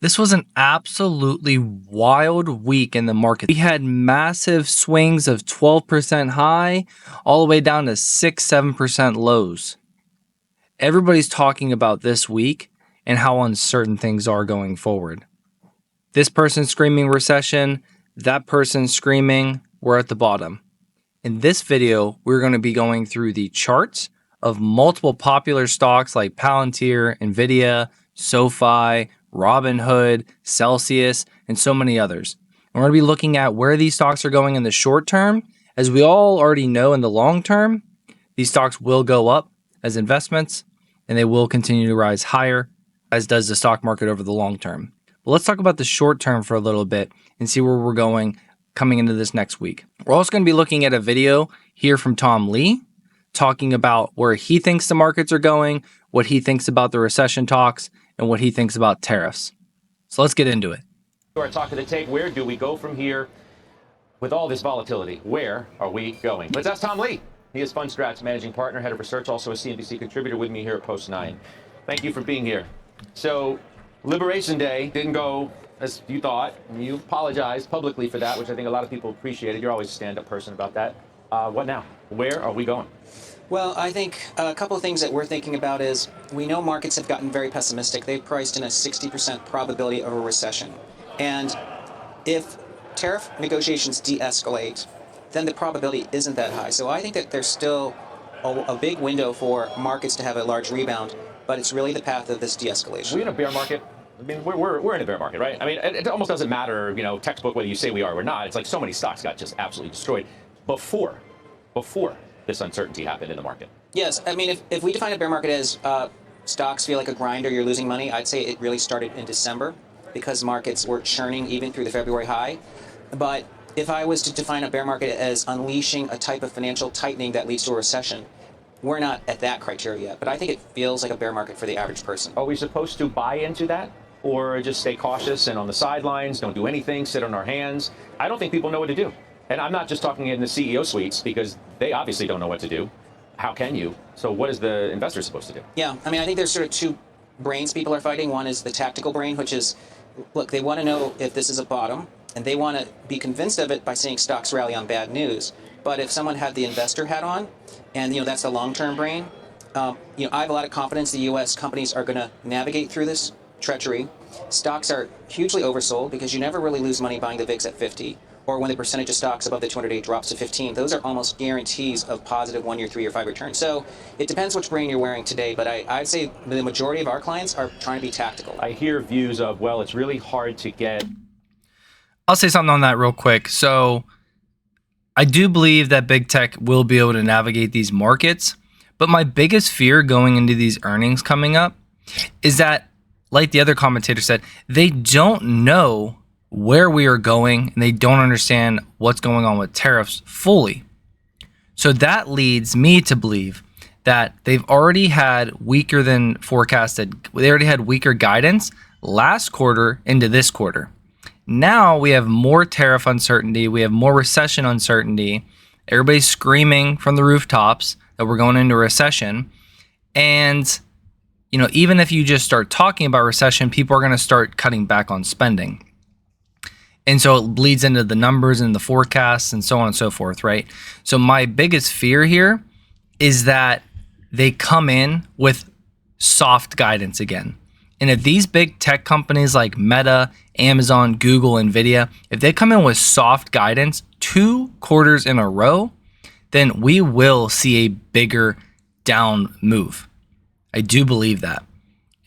This was an absolutely wild week in the market. We had massive swings of 12% high all the way down to 6-7% lows. Everybody's talking about this week and how uncertain things are going forward. This person screaming recession, that person screaming we're at the bottom. In this video, we're going to be going through the charts of multiple popular stocks like Palantir, Nvidia, SoFi, Robinhood, Celsius, and so many others. And we're going to be looking at where these stocks are going in the short term. As we all already know, in the long term, these stocks will go up as investments and they will continue to rise higher, as does the stock market over the long term. But let's talk about the short term for a little bit and see where we're going coming into this next week. We're also going to be looking at a video here from Tom Lee talking about where he thinks the markets are going, what he thinks about the recession talks, and what he thinks about tariffs. So let's get into it. Our talk of the tape, where do we go from here with all this volatility? Where are we going? Let's ask Tom Lee. He is FundStrat's managing partner, head of research, also a CNBC contributor with me here at Post 9. Thank you for being here. So, Liberation Day didn't go as you thought, and you apologized publicly for that, which I think a lot of people appreciated. You're always a stand-up person about that. What now? Where are we going? Well, I think a couple of things that we're thinking about is we know markets have gotten very pessimistic. They've priced in a 60% probability of a recession. And if tariff negotiations de-escalate, then the probability isn't that high. So I think that there's still a big window for markets to have a large rebound, but it's really the path of this de-escalation. Are we in a bear market? I mean, we're in a bear market, right? I mean, it almost doesn't matter, textbook, whether you say we are or not. It's like so many stocks got just absolutely destroyed before this uncertainty happened in the market. Yes, I mean, if we define a bear market as stocks feel like a grind or you're losing money, I'd say it really started in December because markets were churning even through the February high. But if I was to define a bear market as unleashing a type of financial tightening that leads to a recession, we're not at that criteria yet. But I think it feels like a bear market for the average person. Are we supposed to buy into that? Or just stay cautious and on the sidelines, don't do anything, sit on our hands? I don't think people know what to do. And I'm not just talking in the CEO suites because they obviously don't know what to do. How can you? So what is the investor supposed to do? Yeah, I mean, I think there's sort of two brains people are fighting. One is the tactical brain, which is, look, they want to know if this is a bottom, and they want to be convinced of it by seeing stocks rally on bad news. But if someone had the investor hat on, and that's the long-term brain, I have a lot of confidence the U.S. companies are going to navigate through this treachery. Stocks are hugely oversold because you never really lose money buying the VIX at 50, or when the percentage of stocks above the 200-day drops to 15. Those are almost guarantees of positive 1-year, 3-year, 5-year returns. So it depends which brain you're wearing today, but I'd say the majority of our clients are trying to be tactical. I hear views of, well, it's really hard to get. I'll say something on that real quick. So I do believe that big tech will be able to navigate these markets, but my biggest fear going into these earnings coming up is that, like the other commentator said, they don't know where we are going and they don't understand what's going on with tariffs fully. So that leads me to believe that they've already had weaker than forecasted. They already had weaker guidance last quarter into this quarter. Now we have more tariff uncertainty. We have more recession uncertainty. Everybody's screaming from the rooftops that we're going into a recession. And even if you just start talking about recession, people are going to start cutting back on spending. And so it bleeds into the numbers and the forecasts and so on and so forth, right? So my biggest fear here is that they come in with soft guidance again. And if these big tech companies like Meta, Amazon, Google, Nvidia, if they come in with soft guidance 2 quarters in a row, then we will see a bigger down move. I do believe that.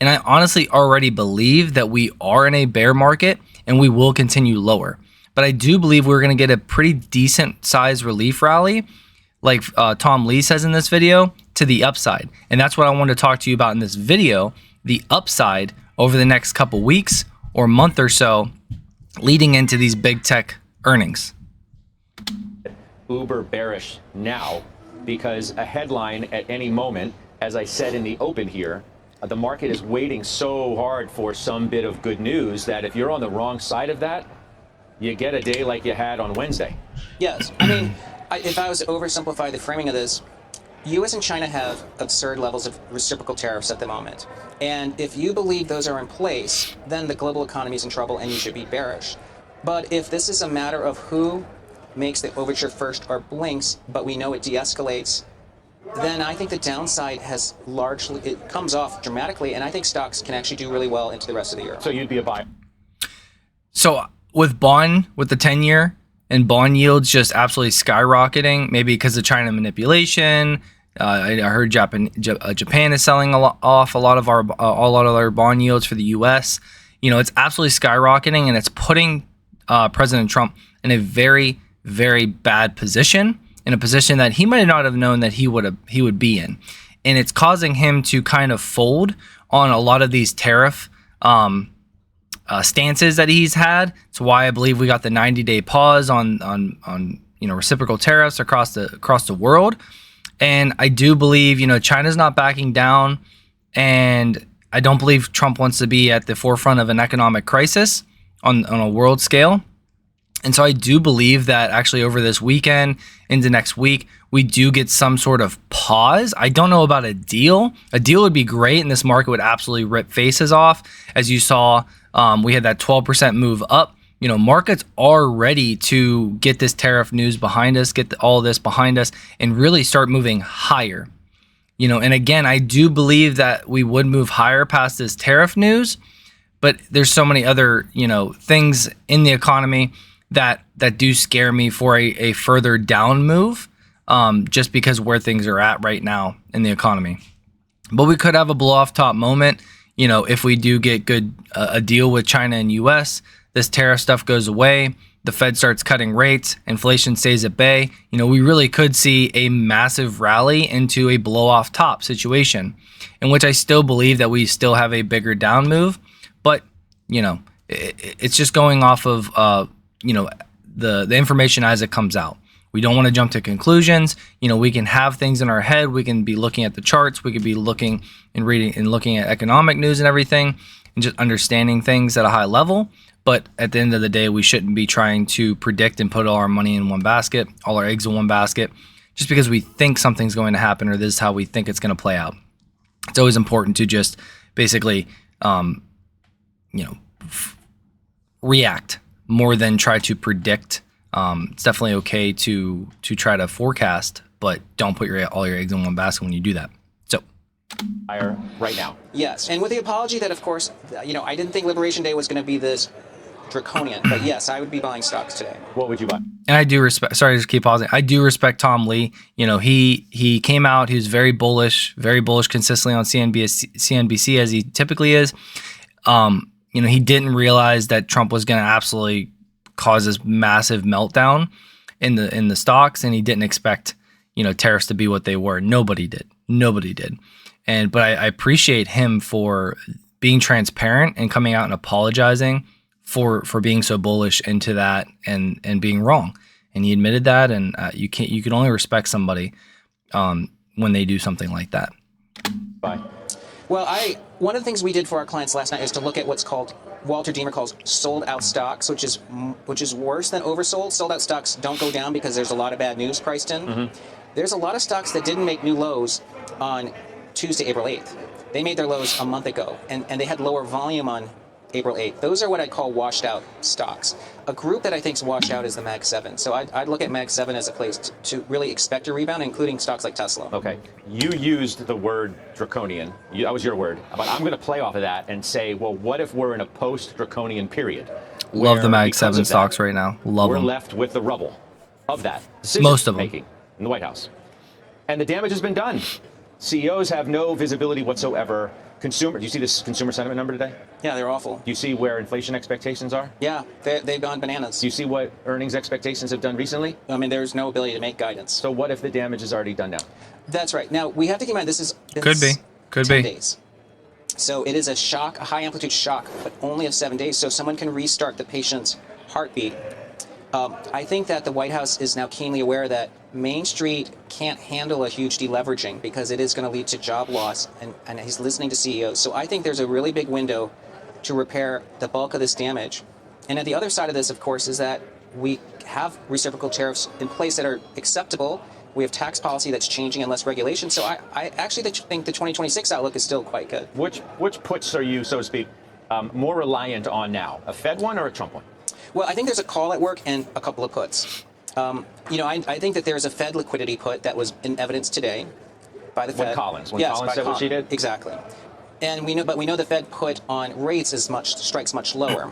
And I honestly already believe that we are in a bear market and we will continue lower. But I do believe we're going to get a pretty decent size relief rally, like Tom Lee says in this video, to the upside. And that's what I want to talk to you about in this video, the upside over the next couple weeks or month or so leading into these big tech earnings. Uber bearish now because a headline at any moment, as I said in the open here, the market is waiting so hard for some bit of good news that if you're on the wrong side of that, you get a day like you had on Wednesday. Yes, I mean, if I was to oversimplify the framing of this, U.S. and China have absurd levels of reciprocal tariffs at the moment. And if you believe those are in place, then the global economy is in trouble and you should be bearish. But if this is a matter of who makes the overture first or blinks, but we know it de-escalates, then I think the downside has largely, it comes off dramatically, and I think stocks can actually do really well into the rest of the year. So you'd be a buyer. So with the 10-year and bond yields just absolutely skyrocketing, maybe because of China manipulation. I heard Japan is selling off a lot of our bond yields for the U.S. It's absolutely skyrocketing, and it's putting President Trump in a very, very bad position, in a position that he might not have known that he would be in, and it's causing him to kind of fold on a lot of these tariff stances that he's had. It's why I believe we got the 90-day pause on reciprocal tariffs across the world. And I do believe, China's not backing down, and I don't believe Trump wants to be at the forefront of an economic crisis on a world scale. And so I do believe that actually over this weekend into next week, we do get some sort of pause. I don't know about a deal. A deal would be great, and this market would absolutely rip faces off. As you saw, we had that 12% move up. Markets are ready to get this tariff news behind us, get all this behind us, and really start moving higher. And again, I do believe that we would move higher past this tariff news, but there's so many other, things in the economy that do scare me for a further down move, just because where things are at right now in the economy. But we could have a blow off top moment, if we do get a deal with China and US. This tariff stuff goes away, the Fed starts cutting rates, inflation stays at bay. We really could see a massive rally into a blow off top situation, in which I still believe that we still have a bigger down move. But, it's just going off of, the information as it comes out. We don't want to jump to conclusions. We can have things in our head. We can be looking at the charts. We could be looking and reading and looking at economic news and everything, and just understanding things at a high level. But at the end of the day, we shouldn't be trying to predict and put all our money in one basket, all our eggs in one basket, just because we think something's going to happen or this is how we think it's going to play out. It's always important to just basically, react more than try to predict. It's definitely okay to try to forecast, but don't put all your eggs in one basket when you do that. So, right now. Yes, and with the apology that, of course, I didn't think Liberation Day was going to be this draconian, but yes, I would be buying stocks today. What would you buy? And I do respect. Sorry, just keep pausing. I do respect Tom Lee. He came out. He was very bullish consistently on CNBC as he typically is. He didn't realize that Trump was going to absolutely cause this massive meltdown in the stocks, and he didn't expect tariffs to be what they were. Nobody did. But I appreciate him for being transparent and coming out and apologizing for being so bullish into that and being wrong. And he admitted that, and you can only respect somebody when they do something like that. Bye. Well, one of the things we did for our clients last night is to look at what's called, Walter Deemer calls sold out stocks, which is worse than oversold. Sold out stocks don't go down because there's a lot of bad news priced in. Mm-hmm. There's a lot of stocks that didn't make new lows on Tuesday, April 8th. They made their lows a month ago, and they had lower volume on April 8th. Those are what I call washed out stocks. A group that I think is washed out is the Mag 7. So I'd look at Mag 7 as a place to really expect a rebound, including stocks like Tesla. Okay. You used the word draconian. That was your word. But I'm going to play off of that and say, well, what if we're in a post-draconian period? Love the Mag 7 stocks right now. Love them. We're left with the rubble of that Most of them. making in the White House. And the damage has been done. CEOs have no visibility whatsoever. Do you see this consumer sentiment number today? Yeah, they're awful. Do you see where inflation expectations are? Yeah, they've gone bananas. Do you see what earnings expectations have done recently? I mean, there's no ability to make guidance. So what if the damage is already done now? That's right. Now, we have to keep in mind this is Could be 10 days. So it is a shock, a high amplitude shock, but only of 7 days. So someone can restart the patient's heartbeat. I think that the White House is now keenly aware that Main Street can't handle a huge deleveraging because it is going to lead to job loss, and he's listening to CEOs. So I think there's a really big window to repair the bulk of this damage. And at the other side of this, of course, is that we have reciprocal tariffs in place that are acceptable, We have tax policy that's changing and less regulation. So I actually think the 2026 outlook is still quite good. Which puts are you, so to speak, more reliant on now? A Fed one or a Trump one? Well, I think there's a call at work and a couple of puts. I think that there's a Fed liquidity put that was in evidence today by the Fed. When Collins said what she did? Exactly. And we know the Fed put on rates strikes much lower.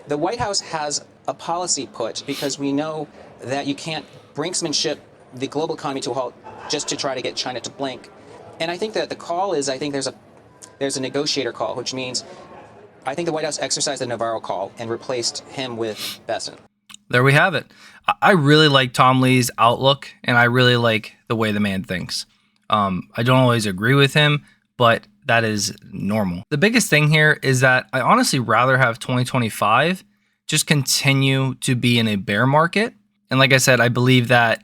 The White House has a policy put because we know that you can't brinksmanship the global economy to a halt just to try to get China to blink. And I think that the call is, I think there's a negotiator call, which means I think the White House exercised the Navarro call and replaced him with Besson. There we have it. I really like Tom Lee's outlook, and I really like the way the man thinks. I don't always agree with him, but that is normal. The biggest thing here is that I honestly rather have 2025 just continue to be in a bear market. And like I said, I believe that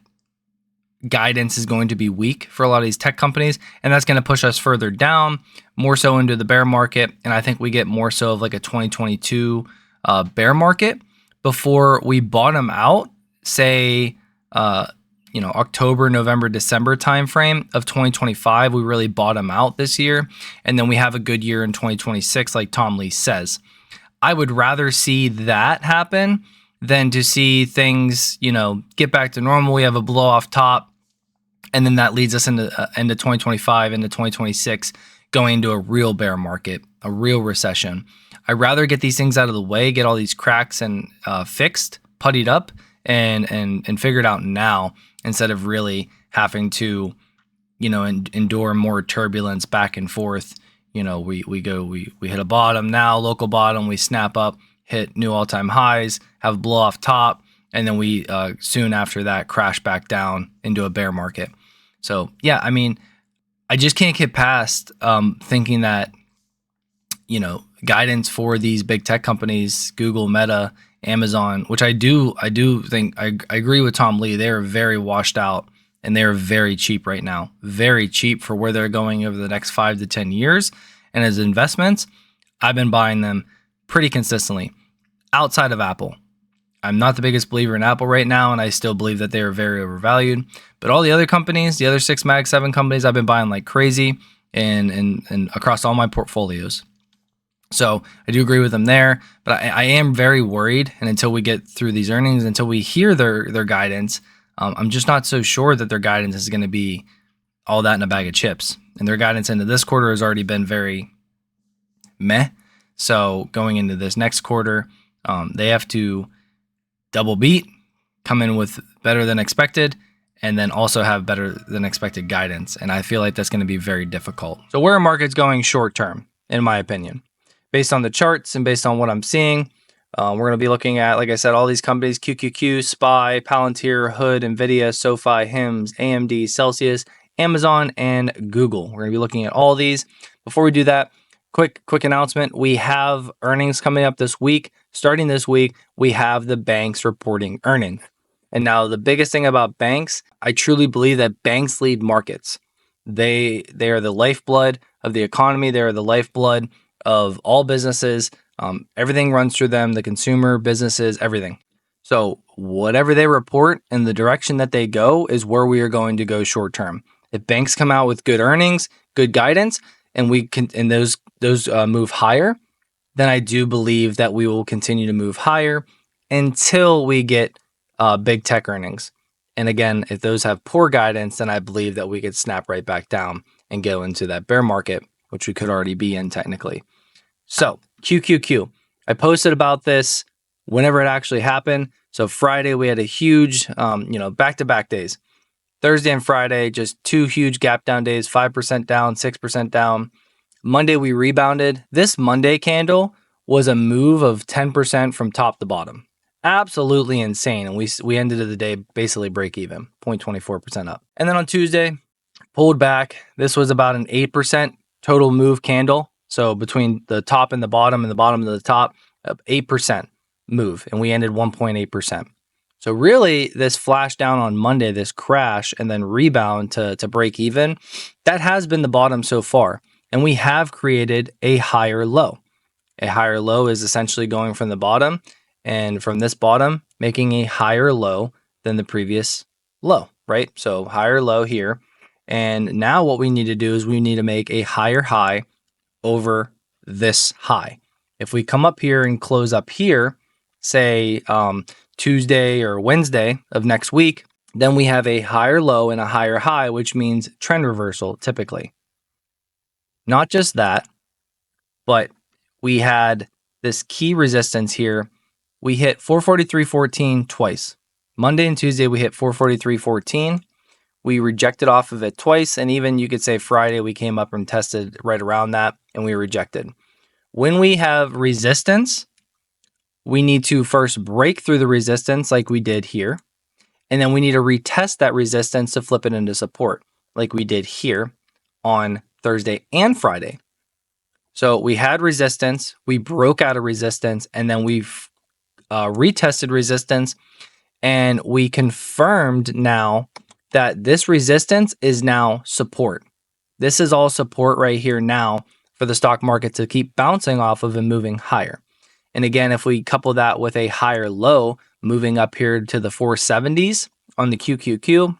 guidance is going to be weak for a lot of these tech companies, and that's going to push us further down, more so into the bear market. And I think we get more so of like a 2022 bear market before we bottom out, say, October, November, December timeframe of 2025. We really bottom out this year, and then we have a good year in 2026, like Tom Lee says. I would rather see that happen than to see things, get back to normal. We have a blow off top, and then that leads us into 2025, into 2026, going into a real bear market, a real recession. I'd rather get these things out of the way, get all these cracks and fixed, puttied up, and figured out now, instead of really having to, endure more turbulence back and forth. We hit a bottom now, local bottom, we snap up, hit new all-time highs, have a blow off top, and then we soon after that crash back down into a bear market. So yeah, I just can't get past thinking that, guidance for these big tech companies, Google, Meta, Amazon, which I do think I agree with Tom Lee. They're very washed out and they're very cheap right now. Very cheap for where they're going over the next 5 to 10 years. And as investments, I've been buying them pretty consistently outside of Apple. I'm not the biggest believer in Apple right now, and I still believe that they are very overvalued. But all the other companies, the other 6 Mag 7 companies, I've been buying like crazy and across all my portfolios. So I do agree with them there, but I am very worried. And until we get through these earnings, until we hear their guidance, I'm just not so sure that their guidance is going to be all that in a bag of chips. And their guidance into this quarter has already been very meh. So going into this next quarter, they have to double beat, come in with better than expected, and then also have better than expected guidance. And I feel like that's going to be very difficult. So where are markets going short term, in my opinion? Based on the charts and based on what I'm seeing, we're going to be looking at, like I said, all these companies: QQQ, SPY, Palantir, Hood, NVIDIA, SoFi, HIMS, AMD, Celsius, Amazon, and Google. We're going to be looking at all these. Before we do that, quick announcement. We have earnings coming up this week. Starting this week, we have the banks reporting earnings. And now the biggest thing about banks, I truly believe that banks lead markets. They are the lifeblood of the economy. They are the lifeblood of all businesses. Everything runs through them, the consumer, businesses, everything. So whatever they report and the direction that they go is where we are going to go short term. If banks come out with good earnings, good guidance, and those move higher, then I do believe that we will continue to move higher until we get big tech earnings. And again, if those have poor guidance, then I believe that we could snap right back down and go into that bear market, which we could already be in technically. So QQQ, I posted about this whenever it actually happened. So Friday, we had a huge, back-to-back days. Thursday and Friday, just 2 huge gap down days, 5% down, 6% down. Monday, we rebounded. This Monday candle was a move of 10% from top to bottom. Absolutely insane. And we ended the day basically break even, 0.24% up. And then on Tuesday, pulled back. This was about an 8% total move candle. So between the top and the bottom to the top, 8% move. And we ended 1.8%. So really, this flash down on Monday, this crash, and then rebound to break even, that has been the bottom so far. And we have created a higher low. A higher low is essentially going from the bottom, and from this bottom, making a higher low than the previous low. right? So higher low here. And now what we need to do is we need to make a higher high over this high. If we come up here and close up here, say Tuesday or Wednesday of next week, then we have a higher low and a higher high, which means trend reversal typically. Not just that, but we had this key resistance here. We hit 443.14 twice. Monday and Tuesday, we hit 443.14. We rejected off of it twice. And even you could say Friday, we came up and tested right around that and we rejected. When we have resistance, we need to first break through the resistance like we did here. And then we need to retest that resistance to flip it into support like we did here on Thursday and Friday. So we had resistance, we broke out of resistance, and then we've retested resistance, and we confirmed now that this resistance is now support. This is all support right here now for the stock market to keep bouncing off of and moving higher. And again, if we couple that with a higher low moving up here to the 470s on the QQQ,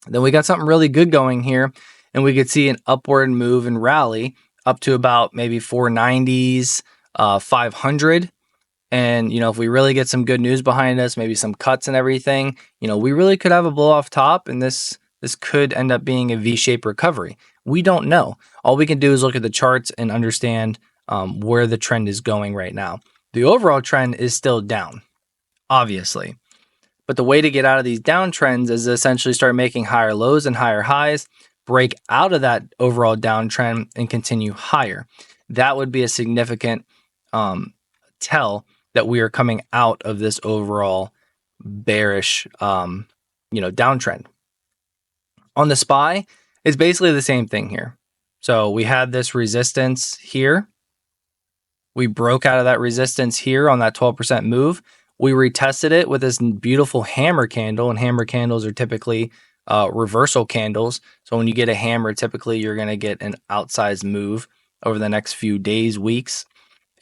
then we got something really good going here, and we could see an upward move and rally up to about maybe 490s, 500. And, if we really get some good news behind us, maybe some cuts and everything, we really could have a blow off top, and this could end up being a V-shaped recovery. We don't know. All we can do is look at the charts and understand where the trend is going right now. The overall trend is still down, obviously. But the way to get out of these downtrends is to essentially start making higher lows and higher highs, break out of that overall downtrend and continue higher. That would be a significant tell that we are coming out of this overall bearish, downtrend. On the SPY, it's basically the same thing here. So we had this resistance here. We broke out of that resistance here on that 12% move. We retested it with this beautiful hammer candle, and hammer candles are typically reversal candles. So when you get a hammer, typically you're going to get an outsized move over the next few days, weeks.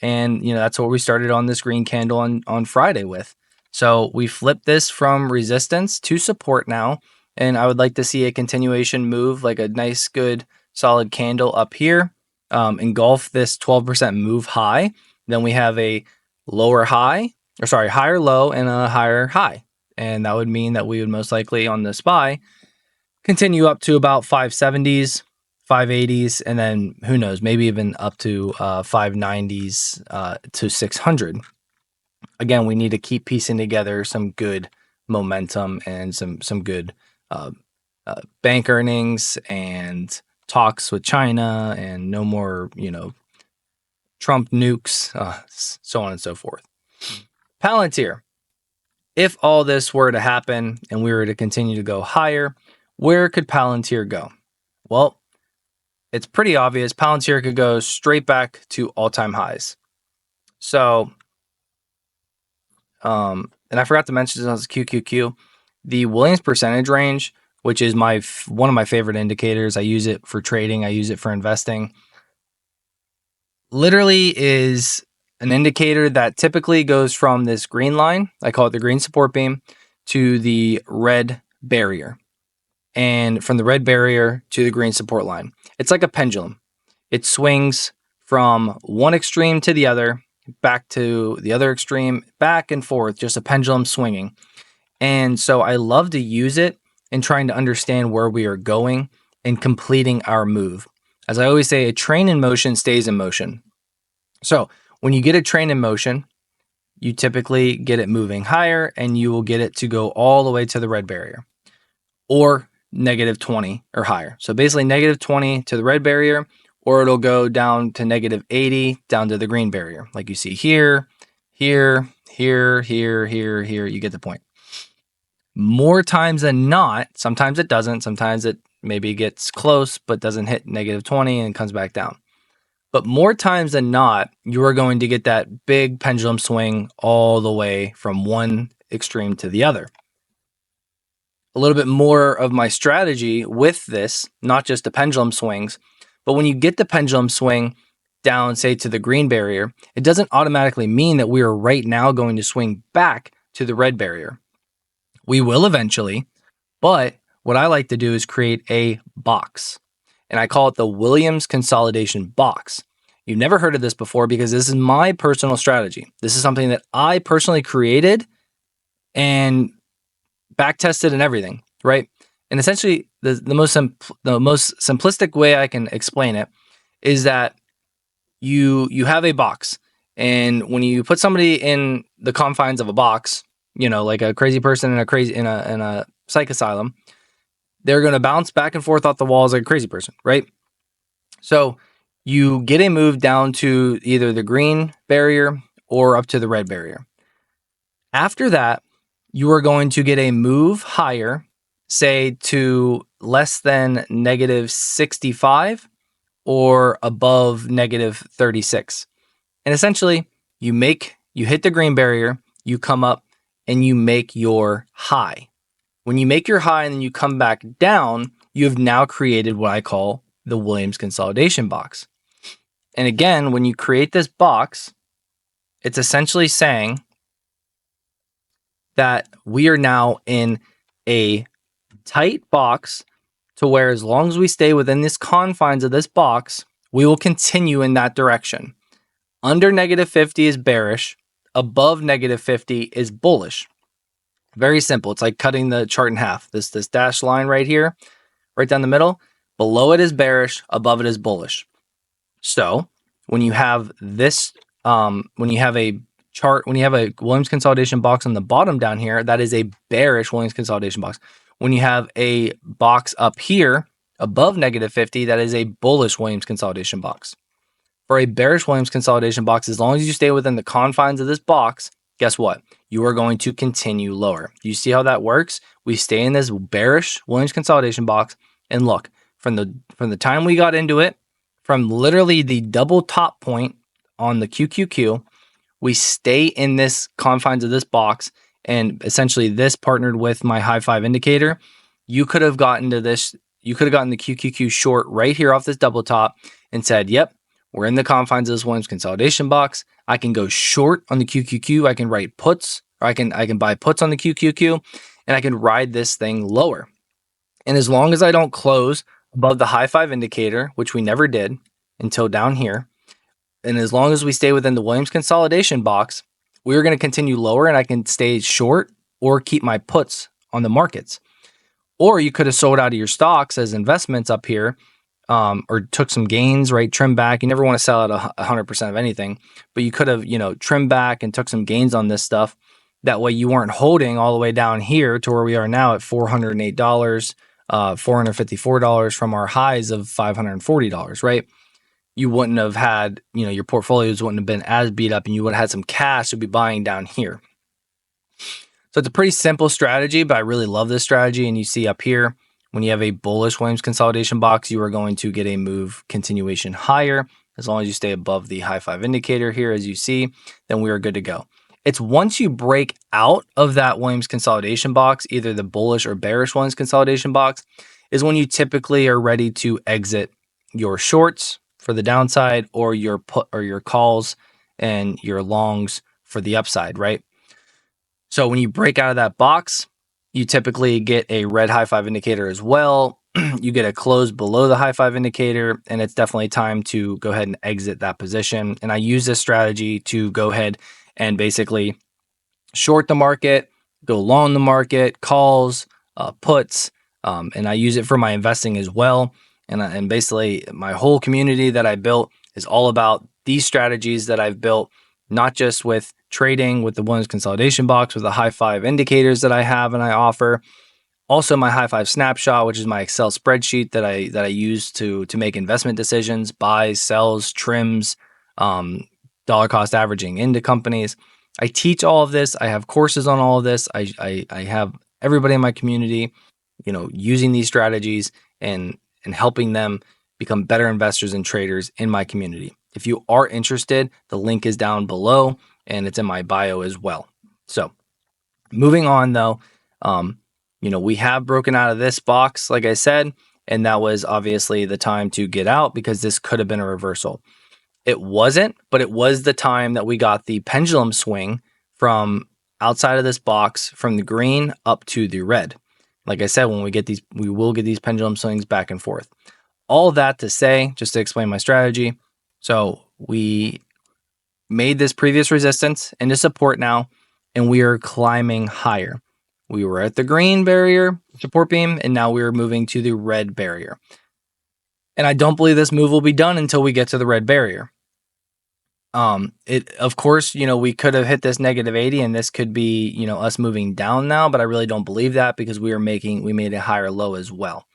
And, that's what we started on this green candle on Friday with. So we flipped this from resistance to support now. And I would like to see a continuation move, like a nice, good, solid candle up here, engulf this 12% move high. Then we have a higher low and a higher high. And that would mean that we would most likely on the SPY continue up to about 570s, 580s, and then who knows, maybe even up to 590s to 600. Again, we need to keep piecing together some good momentum and some good bank earnings and talks with China and no more, Trump nukes, so on and so forth. Palantir. If all this were to happen and we were to continue to go higher, where could Palantir go? Well, it's pretty obvious. Palantir could go straight back to all-time highs. So, and I forgot to mention this on QQQ, the Williams percentage range, which is one of my favorite indicators. I use it for trading. I use it for investing. Literally is an indicator that typically goes from this green line, I call it the green support beam, to the red barrier. And from the red barrier to the green support line. It's like a pendulum. It swings from one extreme to the other, back to the other extreme, back and forth, just a pendulum swinging. And so I love to use it in trying to understand where we are going and completing our move. As I always say, a train in motion stays in motion. So when you get a train in motion, you typically get it moving higher and you will get it to go all the way to the red barrier or -20 or higher. So basically -20 to the red barrier, or it'll go down to -80 down to the green barrier. Like you see here, here, here, here, here, here, you get the point. More times than not, sometimes it doesn't, sometimes it maybe gets close, but doesn't hit -20 and comes back down. But more times than not, you are going to get that big pendulum swing all the way from one extreme to the other. A little bit more of my strategy with this, not just the pendulum swings, but when you get the pendulum swing down, say to the green barrier, it doesn't automatically mean that we are right now going to swing back to the red barrier. We will eventually, but what I like to do is create a box, and I call it the Williams consolidation box. You've never heard of this before because this is my personal strategy. This is something that I personally created and back tested and everything, right? And essentially, the most simplistic way I can explain it is that you have a box, and when you put somebody in the confines of a box, like a crazy person in a psych asylum, they're going to bounce back and forth off the walls like a crazy person, right? So you get a move down to either the green barrier or up to the red barrier. After that, you are going to get a move higher, say to less than -65 or above -36. And essentially, you hit the green barrier, you come up and you make your high. When you make your high and then you come back down, you have now created what I call the Williams consolidation box. And again, when you create this box, it's essentially saying that we are now in a tight box to where as long as we stay within this confines of this box, we will continue in that direction. Under -50 is bearish, above -50 is bullish. Very simple. It's like cutting the chart in half. This dashed line right here, right down the middle, below it is bearish, above it is bullish. So when you have this, when you have a chart, when you have a Williams consolidation box on the bottom down here, that is a bearish Williams consolidation box. When you have a box up here above -50, that is a bullish Williams consolidation box. For a bearish Williams consolidation box, as long as you stay within the confines of this box, guess what? You are going to continue lower. You see how that works? We stay in this bearish Williams consolidation box, and look, from the time we got into it, from literally the double top point on the QQQ, we stay in this confines of this box, and essentially this partnered with my high five indicator. You could have gotten to this, you could have gotten the QQQ short right here off this double top and said, yep, we're in the confines of this Williams consolidation box. I can go short on the QQQ. I can write puts, or I can buy puts on the QQQ, and I can ride this thing lower. And as long as I don't close above the high five indicator, which we never did until down here, and as long as we stay within the Williams consolidation box, we're going to continue lower, and I can stay short or keep my puts on the markets. Or you could have sold out of your stocks as investments up here, or took some gains, right? Trim back. You never want to sell out 100% of anything, but you could have, trimmed back and took some gains on this stuff. That way you weren't holding all the way down here to where we are now at $408, $454 from our highs of $540, right? You wouldn't have had, your portfolios wouldn't have been as beat up, and you would have had some cash to be buying down here. So it's a pretty simple strategy, but I really love this strategy. And you see up here, when you have a bullish Williams consolidation box, you are going to get a move continuation higher. As long as you stay above the high five indicator here, as you see, then we are good to go. It's once you break out of that Williams consolidation box, either the bullish or bearish Williams consolidation box, is when you typically are ready to exit your shorts for the downside, or your put or your calls and your longs for the upside, right? So when you break out of that box, you typically get a red high five indicator as well. You get a close below the high five indicator, and it's definitely time to go ahead and exit that position. And I use this strategy to go ahead and basically short the market, go long the market, calls, puts, and I use it for my investing as well. And basically my whole community that I built is all about these strategies that I've built, not just with trading with the Williams consolidation box, with the high five indicators that I have and I offer. Also my high five snapshot, which is my Excel spreadsheet that I use to make investment decisions, buys, sells, trims, dollar cost averaging into companies. I teach all of this. I have courses on all of this. I have everybody in my community, using these strategies and helping them become better investors and traders in my community. If you are interested, the link is down below and it's in my bio as well. So moving on though, we have broken out of this box, like I said, and that was obviously the time to get out because this could have been a reversal. It wasn't, but it was the time that we got the pendulum swing from outside of this box from the green up to the red. like I said, when we get these, we will get these pendulum swings back and forth. All that to say, just to explain my strategy. So we made this previous resistance into support now, and we are climbing higher. We were at the green barrier support beam, and now we are moving to the red barrier. And I don't believe this move will be done until we get to the red barrier. It, of course, we could have hit this -80 and this could be, us moving down now, but I really don't believe that because we made a higher low as well.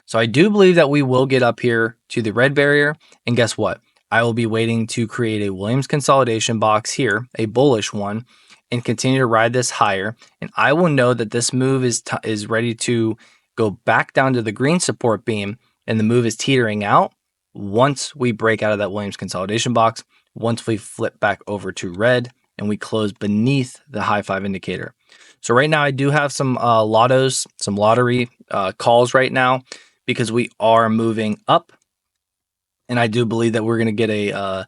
So I do believe that we will get up here to the red barrier. And guess what? I will be waiting to create a Williams consolidation box here, a bullish one, and continue to ride this higher. And I will know that this move is ready to go back down to the green support beam, and the move is teetering out once we break out of that Williams consolidation box, once we flip back over to red and we close beneath the high 5 indicator. So right now I do have some lottery calls right now, because we are moving up, and I do believe that we're going to get a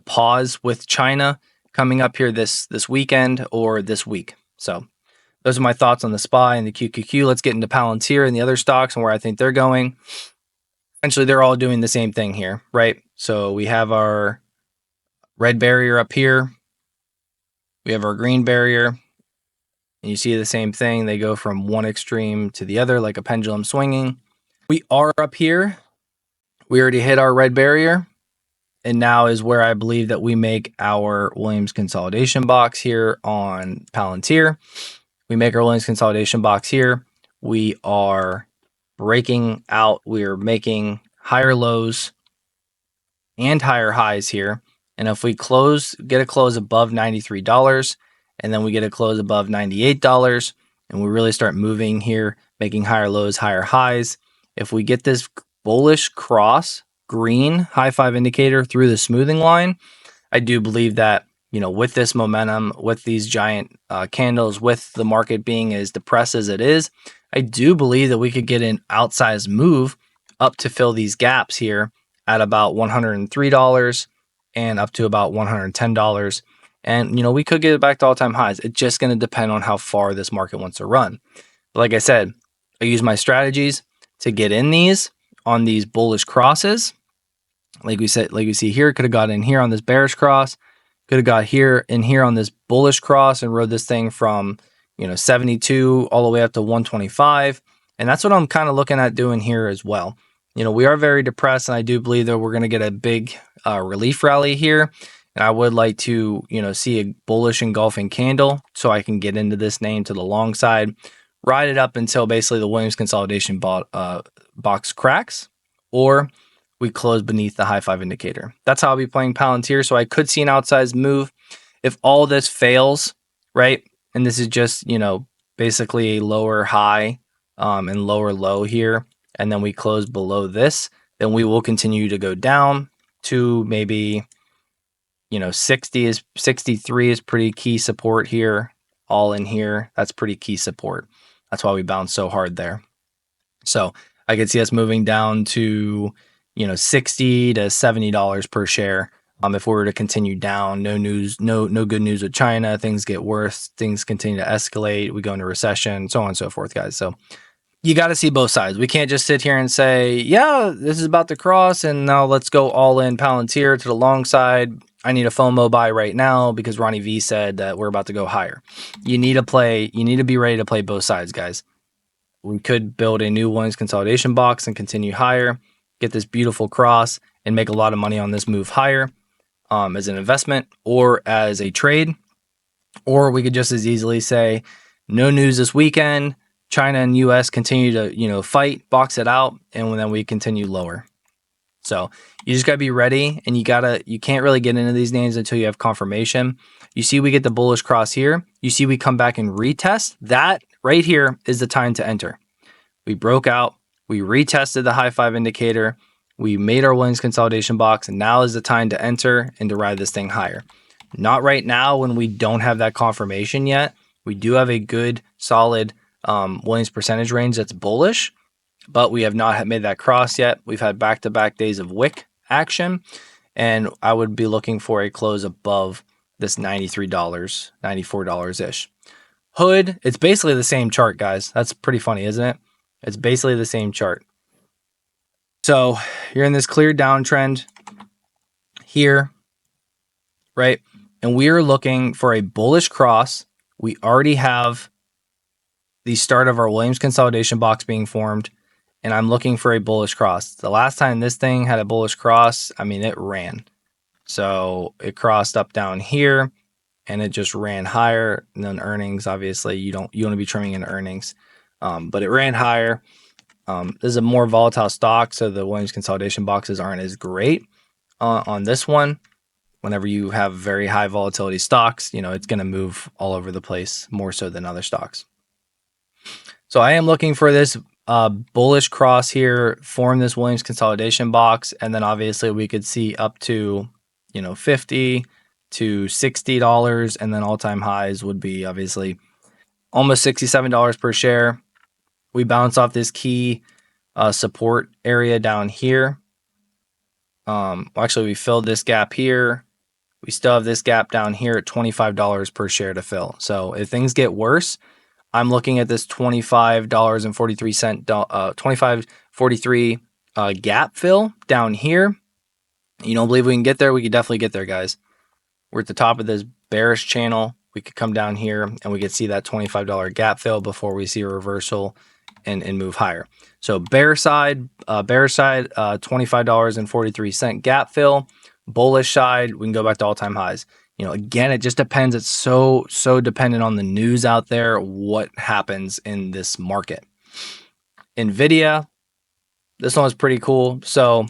pause with China coming up here this weekend or this week. So those are my thoughts on the SPY and the QQQ. Let's get into Palantir and the other stocks and where I think they're going. Essentially, they're all doing the same thing here, right? So we have our red barrier up here. We have our green barrier. And you see the same thing. They go from one extreme to the other like a pendulum swinging. We are up here. We already hit our red barrier. And now is where I believe that we make our Williams consolidation box here on Palantir. We make our Williams consolidation box here. We are breaking out. We are making higher lows and higher highs here. And if we get a close above $93, and then we get a close above $98, and we really start moving here, making higher lows, higher highs, if we get this bullish cross green high 5 indicator through the smoothing line, I do believe that, with this momentum, with these giant candles, with the market being as depressed as it is, I do believe that we could get an outsized move up to fill these gaps here at about $103 and up to about $110. And, we could get it back to all-time highs. It's just going to depend on how far this market wants to run. But like I said, I use my strategies to get in these on these bullish crosses. Like we see here, could have got in here on this bearish cross, could have got here in here on this bullish cross and rode this thing from, 72 all the way up to 125. And that's what I'm kind of looking at doing here as well. We are very depressed, and I do believe that we're going to get a big relief rally here. And I would like to, see a bullish engulfing candle so I can get into this name to the long side, ride it up until basically the Williams consolidation box cracks, or we close beneath the high 5 indicator. That's how I'll be playing Palantir. So I could see an outsized move. If all this fails, right, and this is just, basically a lower high and lower low here, and then we close below this, then we will continue to go down to maybe, 63 is pretty key support here. All in here, that's pretty key support. That's why we bounced so hard there. So I could see us moving down to, $60 to $70 per share. If we were to continue down, no good news with China, things get worse, things continue to escalate, we go into recession, so on and so forth, guys. So you got to see both sides. We can't just sit here and say, yeah, this is about to cross, and now let's go all in Palantir to the long side. I need a FOMO buy right now because RonnieV said that we're about to go higher. You need to be ready to play both sides, guys. We could build a new Williams consolidation box and continue higher, get this beautiful cross, and make a lot of money on this move higher as an investment or as a trade. Or we could just as easily say, no news this weekend. China and US continue to, fight, box it out, and then we continue lower. So you just got to be ready, and you can't really get into these names until you have confirmation. You see we get the bullish cross here. You see we come back and retest. That right here is the time to enter. We broke out. We retested the high 5 indicator. We made our Williams consolidation box, and now is the time to enter and to ride this thing higher. Not right now when we don't have that confirmation yet. We do have a good, solid Williams percentage range that's bullish, but we have not made that cross yet. We've had back-to-back days of wick action, and I would be looking for a close above this $93, $94-ish. Hood, it's basically the same chart, guys. That's pretty funny, isn't it? It's basically the same chart. So you're in this clear downtrend here, right? And we are looking for a bullish cross. We already have the start of our Williams consolidation box being formed, and I'm looking for a bullish cross. The last time this thing had a bullish cross, I mean, it ran. So it crossed up down here, and it just ran higher. And then earnings, obviously, you want to be trimming in earnings, but it ran higher. This is a more volatile stock, so the Williams consolidation boxes aren't as great on this one. Whenever you have very high volatility stocks, it's going to move all over the place more so than other stocks. So I am looking for this bullish cross here, form this Williams consolidation box, and then obviously we could see up to $50 to $60, and then all-time highs would be obviously almost $67 per share. We bounce off this key support area down here. Actually, we filled this gap here. We still have this gap down here at $25 per share to fill. So if things get worse, I'm looking at this $25.43 $25.43 gap fill down here. You don't believe we can get there? We could definitely get there, guys. We're at the top of this bearish channel. We could come down here and we could see that $25 gap fill before we see a reversal and move higher. So bear side, $25.43 gap fill. Bullish side, we can go back to all-time highs. Again, it just depends. It's so dependent on the news out there, what happens in this market. Nvidia, this one was pretty cool. So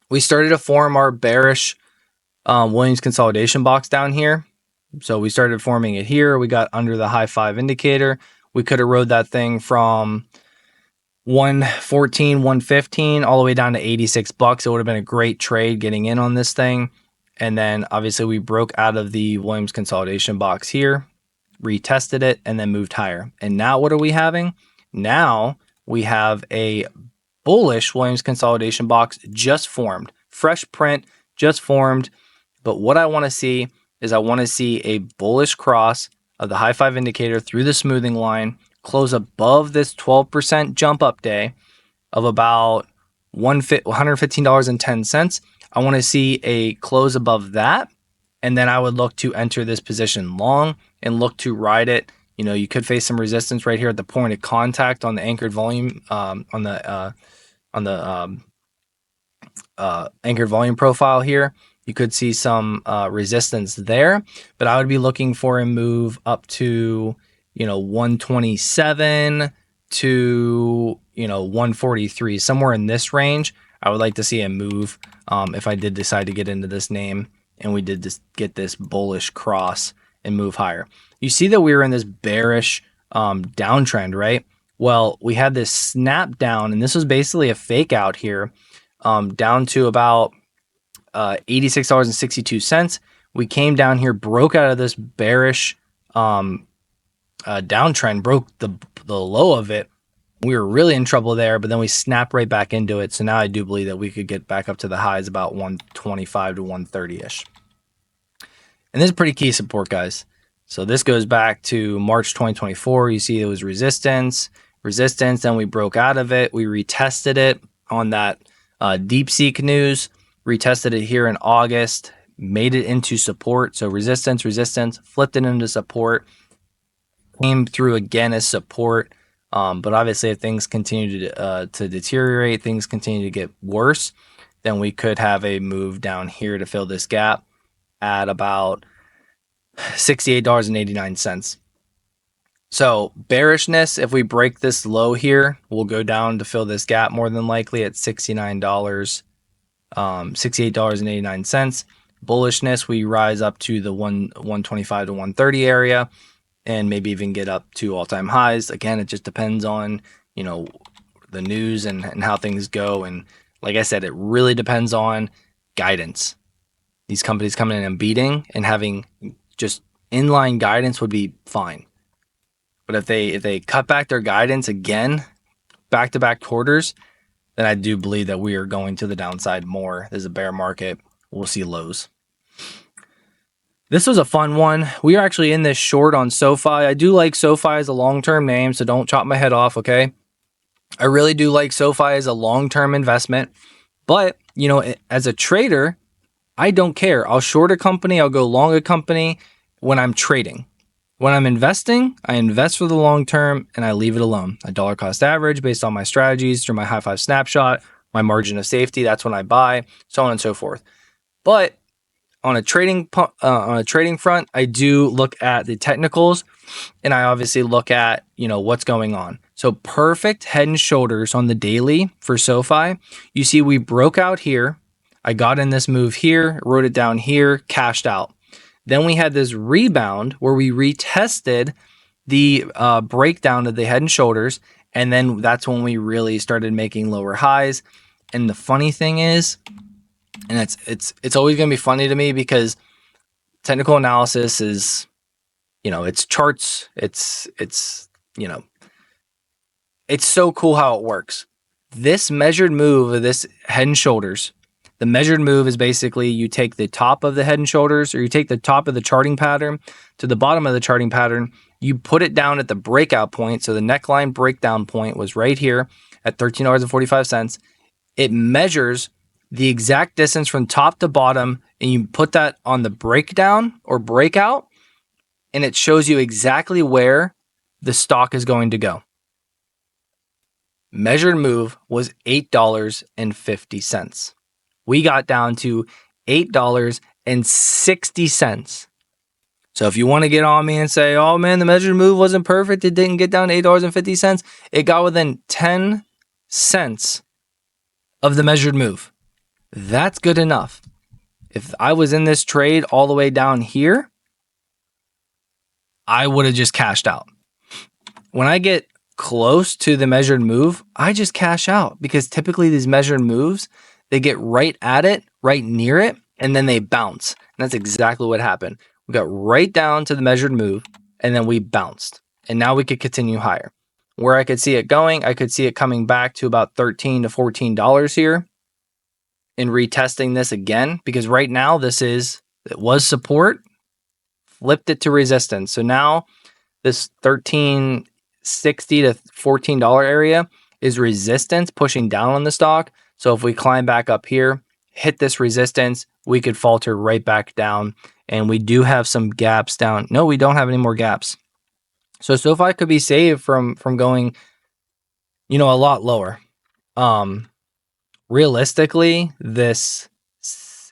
we started to form our bearish Williams consolidation box down here. So we started forming it here. We got under the high 5 indicator. We could have rode that thing from 114, 115 all the way down to $86. It would have been a great trade getting in on this thing. And then obviously we broke out of the Williams consolidation box here, retested it, and then moved higher. And now what are we having? Now we have a bullish Williams consolidation box just formed, fresh print, just formed. But what I want to see is I want to see a bullish cross of the high 5 indicator through the smoothing line, close above this 12% jump up day of about $115.10. I want to see a close above that, and then I would look to enter this position long and look to ride it. You could face some resistance right here at the point of contact on the anchored volume on the anchored volume profile here. You could see some resistance there, but I would be looking for a move up to 127 to 143, somewhere in this range. I would like to see a move if I did decide to get into this name and we did just get this bullish cross and move higher. You see that we were in this bearish downtrend, right? Well, we had this snap down, and this was basically a fake out here down to about $86.62. We came down here, broke out of this bearish downtrend, broke the low of it. We were really in trouble there, but then we snapped right back into it. So now I do believe that we could get back up to the highs about 125 to 130-ish. And this is pretty key support, guys. So this goes back to March 2024. You see it was resistance, then we broke out of it. We retested it on that DeepSeek news, retested it here in August, made it into support. So resistance, flipped it into support, came through again as support. But obviously, if things continue to deteriorate, things continue to get worse, then we could have a move down here to fill this gap at about $68.89. So bearishness, if we break this low here, we'll go down to fill this gap more than likely at $68.89. Bullishness, we rise up to the 125 to 130 area, and maybe even get up to all-time highs. Again, it just depends on, the news and how things go. And like I said, it really depends on guidance. These companies coming in and beating and having just inline guidance would be fine. But if they cut back their guidance again, back-to-back quarters, then I do believe that we are going to the downside more. There's a bear market. We'll see lows. This was a fun one. We are actually in this short on SoFi. I do like SoFi as a long-term name, so don't chop my head off, okay? I really do like SoFi as a long-term investment, but as a trader, I don't care. I'll short a company, I'll go long a company when I'm trading. When I'm investing, I invest for the long term and I leave it alone. I dollar cost average based on my strategies through my high five snapshot, my margin of safety. That's when I buy, so on and so forth. But on a trading front, I do look at the technicals, and I obviously look at what's going on. So perfect head and shoulders on the daily for SoFi. You see, we broke out here. I got in this move here, wrote it down here, cashed out. Then we had this rebound where we retested the breakdown of the head and shoulders, and then that's when we really started making lower highs. And the funny thing is, and it's always going to be funny to me because technical analysis is, it's charts, it's so cool how it works. This measured move of this head and shoulders, the measured move is basically you take the top of the head and shoulders, or you take the top of the charting pattern to the bottom of the charting pattern, you put it down at the breakout point. So the neckline breakdown point was right here at $13.45. It measures the exact distance from top to bottom, and you put that on the breakdown or breakout, and it shows you exactly where the stock is going to go. Measured move was $8.50. We got down to $8.60. So if you want to get on me and say, oh man, the measured move wasn't perfect, it didn't get down to $8.50, it got within 10 cents of the measured move. That's good enough. If I was in this trade all the way down here, I would have just cashed out. When I get close to the measured move, I just cash out, because typically these measured moves, they get right at it, right near it, and then they bounce. And that's exactly what happened. We got right down to the measured move, and then we bounced. And now we could continue higher. Where I could see it going, I could see it coming back to about $13 to $14 here and retesting this again, because right now it was support, flipped it to resistance. So now this $13.60 to $14 area is resistance pushing down on the stock. So if we climb back up here, hit this resistance, we could falter right back down. And we do have some gaps down. No, we don't have any more gaps. So SoFi could be saved from going, a lot lower. Realistically, this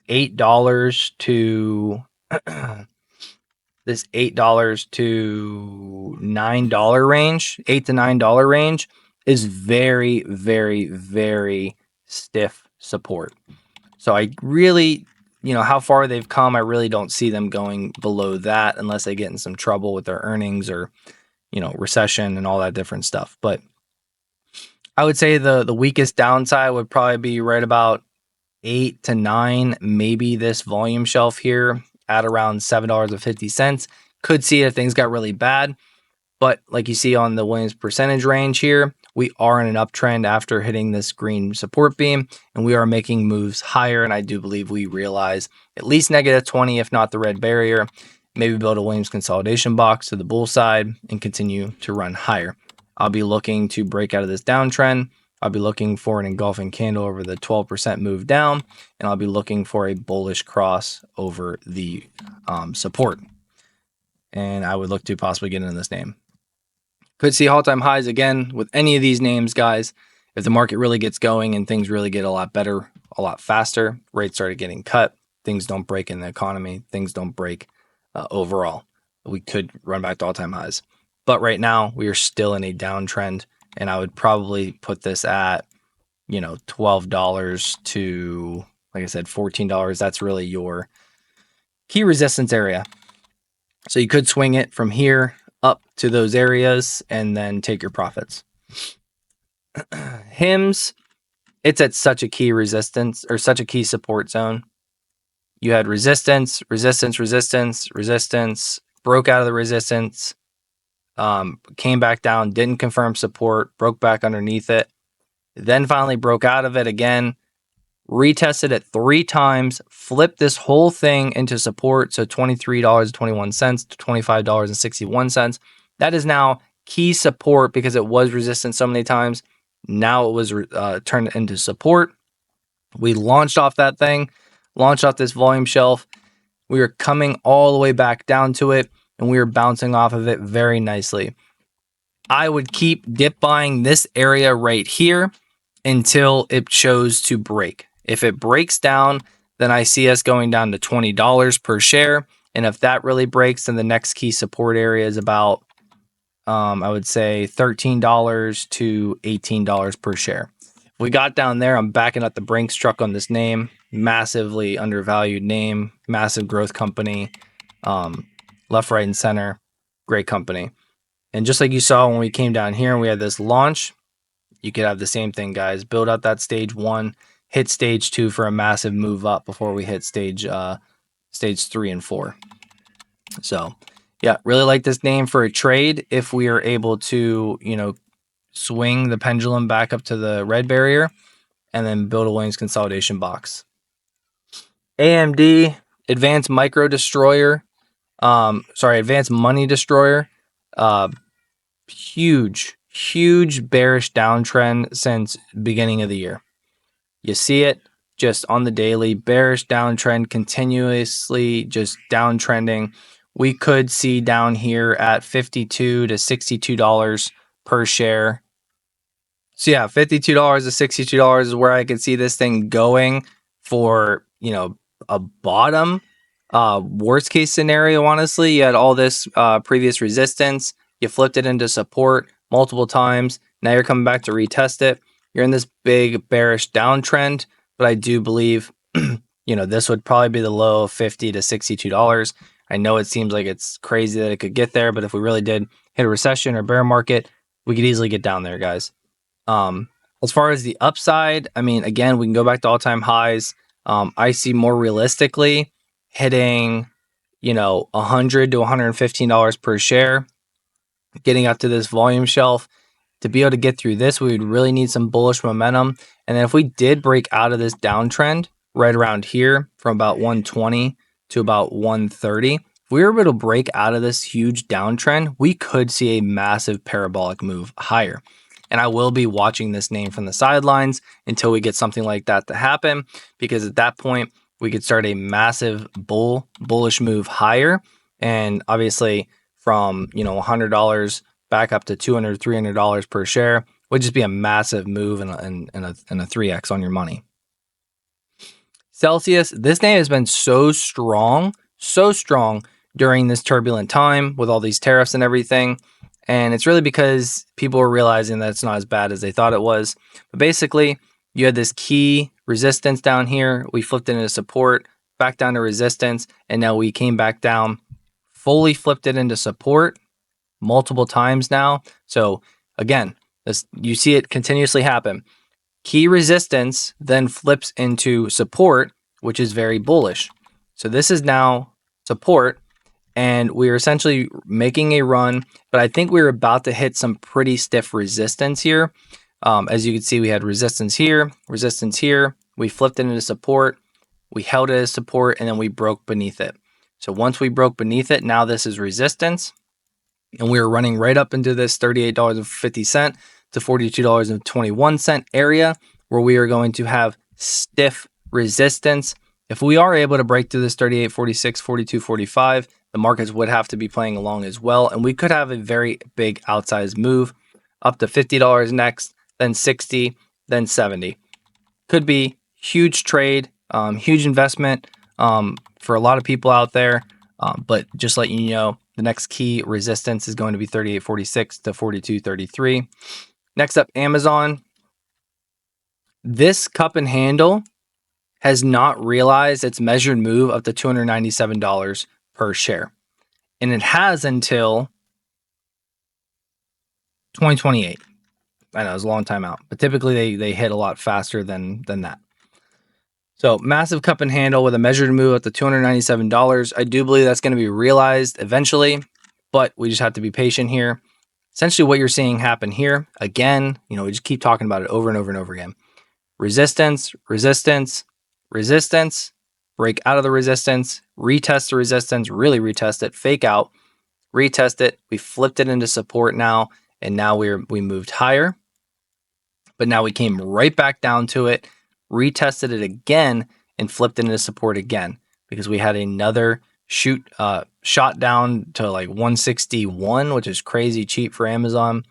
$8 to this $8 to $9 range, $8 to $9 range is very, very, very stiff support. So I really, how far they've come, I really don't see them going below that unless they get in some trouble with their earnings or, recession and all that different stuff. But I would say the weakest downside would probably be right about 8 to 9, maybe this volume shelf here at around $7.50. Could see if things got really bad. But like you see on the Williams percentage range here, we are in an uptrend after hitting this green support beam, and we are making moves higher. And I do believe we realize at least negative 20, if not the red barrier, maybe build a Williams consolidation box to the bull side and continue to run higher. I'll be looking to break out of this downtrend. I'll be looking for an engulfing candle over the 12% move down, and I'll be looking for a bullish cross over the support. And I would look to possibly get into this name. Could see all-time highs again with any of these names, guys. If the market really gets going and things really get a lot better, a lot faster, rates started getting cut, things don't break in the economy, things don't break overall, we could run back to all-time highs. But right now, we are still in a downtrend, and I would probably put this at, $12 to, like I said, $14. That's really your key resistance area. So you could swing it from here up to those areas and then take your profits. HIMS, it's at such a key resistance or such a key support zone. You had resistance, resistance, resistance, resistance, broke out of the resistance, came back down, didn't confirm support, broke back underneath it, then finally broke out of it again, retested it 3 times, flipped this whole thing into support. So $23.21 to $25.61. That is now key support because it was resistant so many times. Now it was turned into support. We launched off that thing, launched off this volume shelf. We were coming all the way back down to it, and we were bouncing off of it very nicely. I would keep dip buying this area right here until it shows to break. If it breaks down, then I see us going down to $20 per share. And if that really breaks, then the next key support area is about, I would say $13 to $18 per share. If we got down there, I'm backing up the Brinks truck on this name. Massively undervalued name, massive growth company, left, right, and center. Great company. And just like you saw when we came down here and we had this launch, you could have the same thing, guys. Build out that stage 1, hit stage 2 for a massive move up before we hit stage 3 and 4. So, yeah, really like this name for a trade if we are able to, swing the pendulum back up to the red barrier and then build a Williams consolidation box. AMD, Advanced Micro Destroyer, Advanced Money Destroyer. Huge bearish downtrend since beginning of the year. You see it just on the daily, bearish downtrend, continuously just downtrending. We could see down here at $52 to $62 per share. So yeah, $52 to $62 is where I could see this thing going for, a bottom. Worst case scenario, honestly, you had all this previous resistance. You flipped it into support multiple times. Now you're coming back to retest it. You're in this big bearish downtrend, but I do believe, this would probably be the low of $50 to $62. I know it seems like it's crazy that it could get there, but if we really did hit a recession or bear market, we could easily get down there, guys. As far as the upside, I mean, again, we can go back to all-time highs. I see more realistically hitting, $100 to $115 per share, getting up to this volume shelf. To be able to get through this, we would really need some bullish momentum. And then if we did break out of this downtrend right around here from about 120 to about 130, if we were able to break out of this huge downtrend, we could see a massive parabolic move higher. And I will be watching this name from the sidelines until we get something like that to happen, because at that point, we could start a massive bullish move higher. And obviously from, $100 back up to $200, $300 per share would just be a massive move and a 3x on your money. Celsius, this name has been so strong during this turbulent time with all these tariffs and everything. And it's really because people are realizing that it's not as bad as they thought it was. But basically, you had this key resistance down here. We flipped it into support, back down to resistance, and now we came back down, fully flipped it into support multiple times now. So again, you see it continuously happen. Key resistance then flips into support, which is very bullish. So this is now support, and we are essentially making a run, but I think we were about to hit some pretty stiff resistance here. As you can see, we had resistance here. We flipped it into support. We held it as support, and then we broke beneath it. So once we broke beneath it, now this is resistance. And we were running right up into this $38.50 to $42.21 area where we are going to have stiff resistance. If we are able to break through this 38.46, 42.45, the markets would have to be playing along as well. And we could have a very big outsized move up to $50 next, then 60, then 70. Could be huge trade, huge investment for a lot of people out there. But just let you know, the next key resistance is going to be 38.46 to 42.33. Next up, Amazon. This cup and handle has not realized its measured move up to $297 per share. And it has until 2028. I know it's a long time out, but typically they hit a lot faster than that. So massive cup and handle with a measured move at the $297. I do believe that's going to be realized eventually, but we just have to be patient here. Essentially what you're seeing happen here, again, we just keep talking about it over and over and over again. Resistance, resistance, resistance, break out of the resistance, retest the resistance, really retest it, fake out, retest it. We flipped it into support now, and now we moved higher. but now we came right back down to it, retested it again, and flipped into support again because we had another shot down to like 161, which is crazy cheap for Amazon.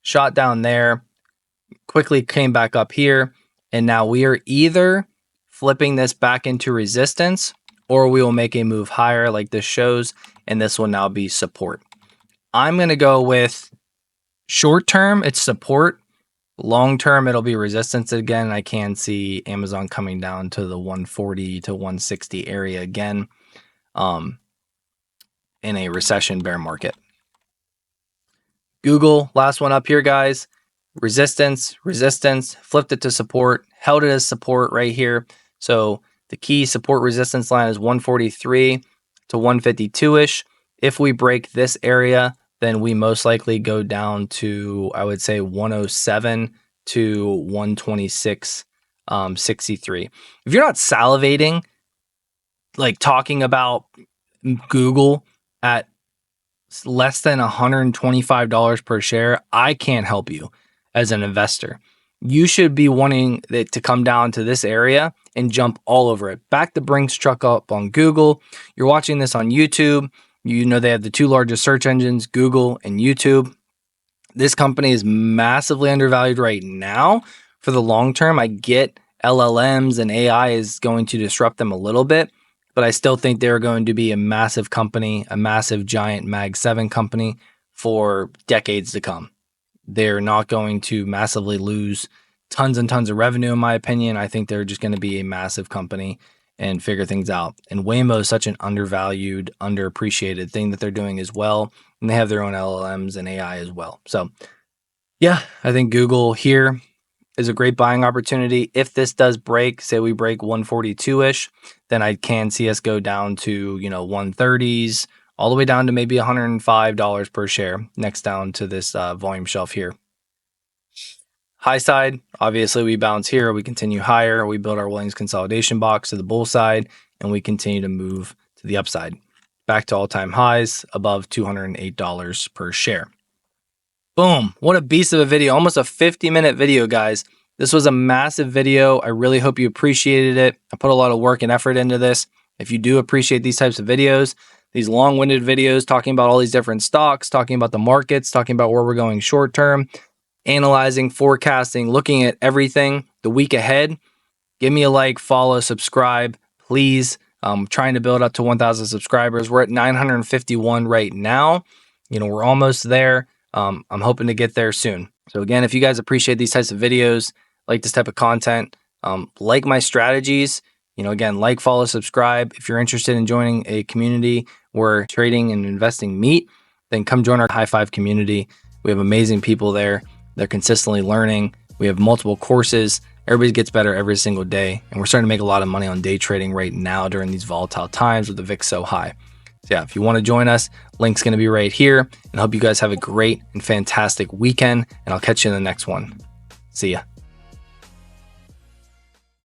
Shot down there, quickly came back up here, and now we are either flipping this back into resistance or we will make a move higher like this shows, and this will now be support. I'm going to go with short term, it's support. Long term, it'll be resistance again. I can see Amazon coming down to the 140 to 160 area again in a recession bear market. Google, last one up here, guys. Resistance, resistance, flipped it to support, held it as support right here. So the key support resistance line is 143 to 152-ish. If we break this area, then we most likely go down to, I would say, 107 to 126.63. If you're not salivating, like talking about Google at less than $125 per share, I can't help you as an investor. You should be wanting it to come down to this area and jump all over it. Back the Brinks truck up on Google. You're watching this on YouTube. You know they have the two largest search engines, Google and YouTube. This company is massively undervalued right now. For the long term, I get LLMs and AI is going to disrupt them a little bit, but I still think they're going to be a massive company, a massive giant Mag 7 company for decades to come. They're not going to massively lose tons and tons of revenue, in my opinion. I think they're just going to be a massive company and figure things out. And Waymo is such an undervalued, underappreciated thing that they're doing as well. And they have their own LLMs and AI as well. So yeah, I think Google here is a great buying opportunity. If this does break, say we break 142-ish, then I can see us go down to, 130s, all the way down to maybe $105 per share, next down to this volume shelf here. High side, obviously we bounce here, we continue higher, we build our Williams consolidation box to the bull side, and we continue to move to the upside. Back to all-time highs, above $208 per share. Boom, what a beast of a video, almost a 50-minute video, guys. This was a massive video. I really hope you appreciated it. I put a lot of work and effort into this. If you do appreciate these types of videos, these long-winded videos talking about all these different stocks, talking about the markets, talking about where we're going short-term, analyzing, forecasting, looking at everything the week ahead, give me a like, follow, subscribe, please. I'm trying to build up to 1,000 subscribers. We're at 951 right now. We're almost there. I'm hoping to get there soon. So again, if you guys appreciate these types of videos, like this type of content, like my strategies, again, like, follow, subscribe. If you're interested in joining a community where trading and investing meet, then come join our High Five community. We have amazing people there. They're consistently learning. We have multiple courses. Everybody gets better every single day. And we're starting to make a lot of money on day trading right now during these volatile times with the VIX so high. So yeah, if you want to join us, link's going to be right here. And I hope you guys have a great and fantastic weekend. And I'll catch you in the next one. See ya.